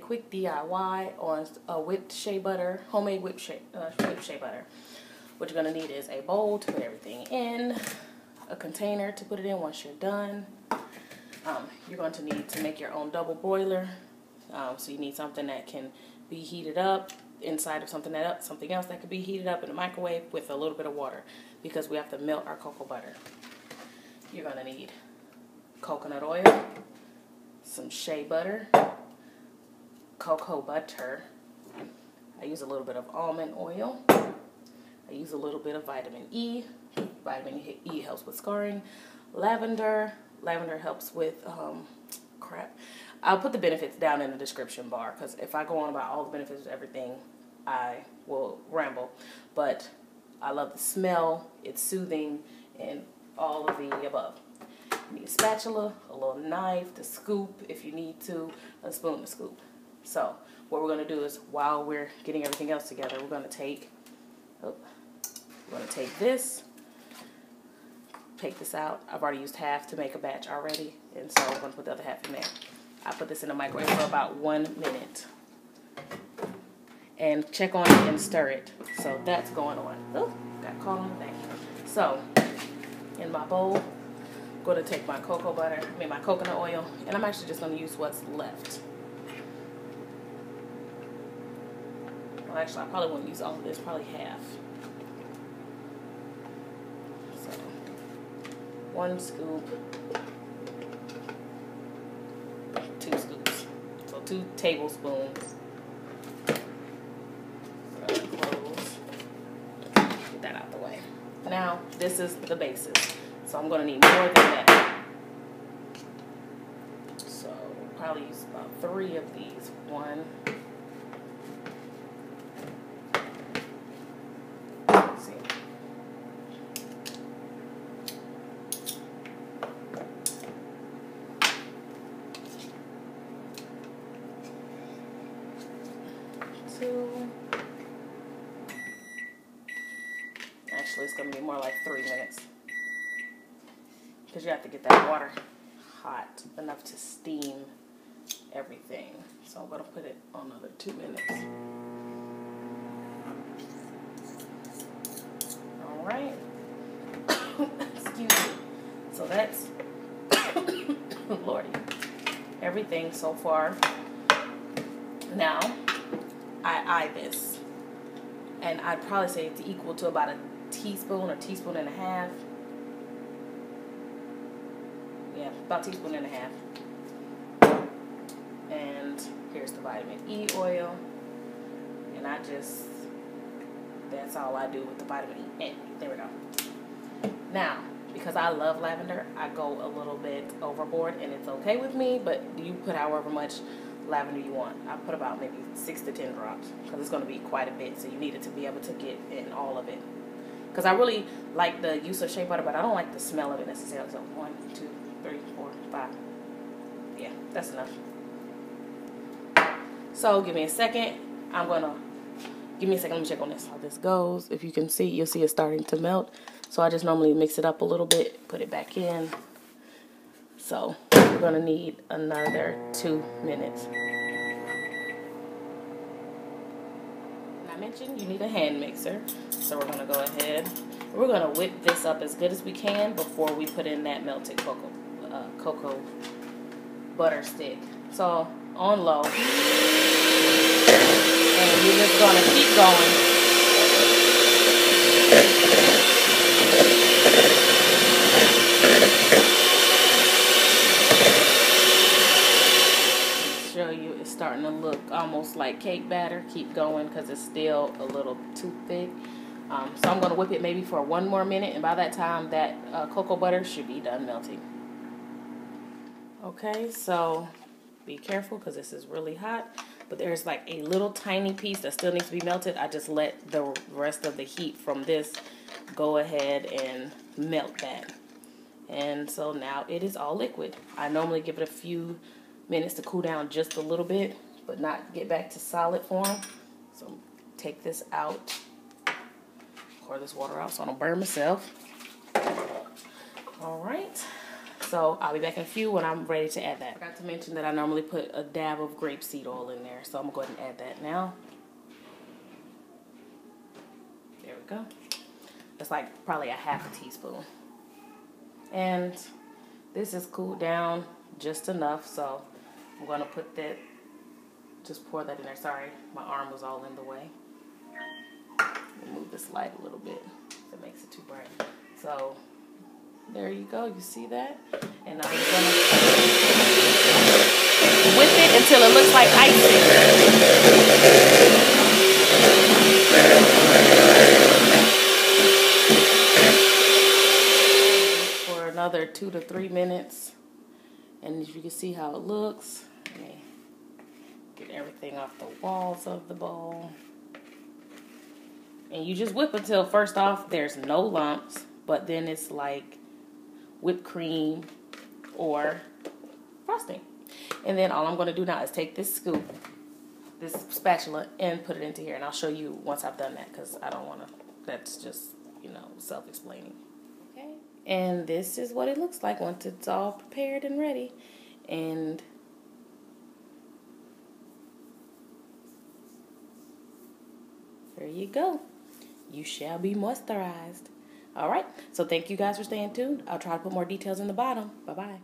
quick DIY on whipped shea butter, homemade whipped shea butter. What you're going to need is a bowl to put everything in, a container to put it in once you're done. You're going to need to make your own double boiler. So you need something that can be heated up inside of something else that could be heated up in the microwave with a little bit of water, because we have to melt our cocoa butter. You're going to need coconut oil, some shea butter, cocoa butter. I use a little bit of almond oil. I use a little bit of vitamin E. Vitamin E helps with scarring. Lavender. Lavender helps with, I'll put the benefits down in the description bar, because if I go on about all the benefits of everything, I will ramble. But I love the smell, it's soothing, and all of the above. You need a spatula, a little knife to scoop if you need to, a spoon to scoop. So what we're going to do is, while we're getting everything else together, we're going to take this. Take this out. I've already used half to make a batch already, and so I'm going to put the other half in there. I put this in the microwave for about 1 minute. And check on it and stir it. So that's going on. Oh, got caught on the thing. So, in my bowl, I'm going to take my my coconut oil, and I'm actually just going to use what's left. Well, actually, I probably won't use all of this, probably half. 1 scoop, 2 scoops, so 2 tablespoons. Close. Get that out the way. Now, this is the basis, so I'm going to need more than that. So, probably use about 3 of these. 1. Actually, it's going to be more like 3 minutes, because you have to get that water hot enough to steam everything. So I'm going to put it on another 2 minutes. All right. Excuse me. So that's Lordy, everything so far. Now, I eye this, and I'd probably say it's equal to about a teaspoon or teaspoon and a half. Yeah, about a teaspoon and a half. And here's the vitamin E oil, and that's all I do with the vitamin E. And there we go. Now, because I love lavender, I go a little bit overboard, and it's okay with me, but you put however much lavender you want. I put about maybe 6 to 10 drops, because it's going to be quite a bit, so you need it to be able to get in all of it. Because I really like the use of shea butter, but I don't like the smell of it necessarily. So 1, 2, 3, 4, 5. Yeah, that's enough. So give me a second. Give me a second. Let me check on this. How this goes. If you can see, you'll see it starting to melt. So I just normally mix it up a little bit, put it back in. So we're going to need another 2 minutes. And I mentioned you need a hand mixer. So we're going to go ahead. We're going to whip this up as good as we can before we put in that melted cocoa butter stick. So on low. And you're just going to keep going. Show you, it's starting to look almost like cake batter. Keep going, because it's still a little too thick. So I'm going to whip it maybe for 1 more minute, and by that time that cocoa butter should be done melting. Okay, so be careful, because this is really hot, but there's like a little tiny piece that still needs to be melted. I just let the rest of the heat from this go ahead and melt that. And so now it is all liquid. I normally give it a few minutes to cool down just a little bit, but not get back to solid form. So take this out. Pour this water out so I don't burn myself. Alright, So I'll be back in a few when I'm ready to add that. I forgot to mention that I normally put a dab of grapeseed oil in there. So I'm going to go ahead and add that now. There we go. It's like probably a half a teaspoon. And this is cooled down just enough. So I'm going to put that, just pour that in there. Sorry, my arm was all in the way. Move this light a little bit. That makes it too bright. So there you go. You see that? And I'm just gonna whip it until it looks like icing. For another 2 to 3 minutes. And as you can see how it looks, let me get everything off the walls of the bowl. And you just whip until, first off, there's no lumps, but then it's like whipped cream or frosting. And then all I'm going to do now is take this scoop, this spatula, and put it into here. And I'll show you once I've done that, because I don't want to, that's just, you know, self-explaining. Okay. And this is what it looks like once it's all prepared and ready. And there you go. You shall be moisturized. All right. So thank you guys for staying tuned. I'll try to put more details in the bottom. Bye-bye.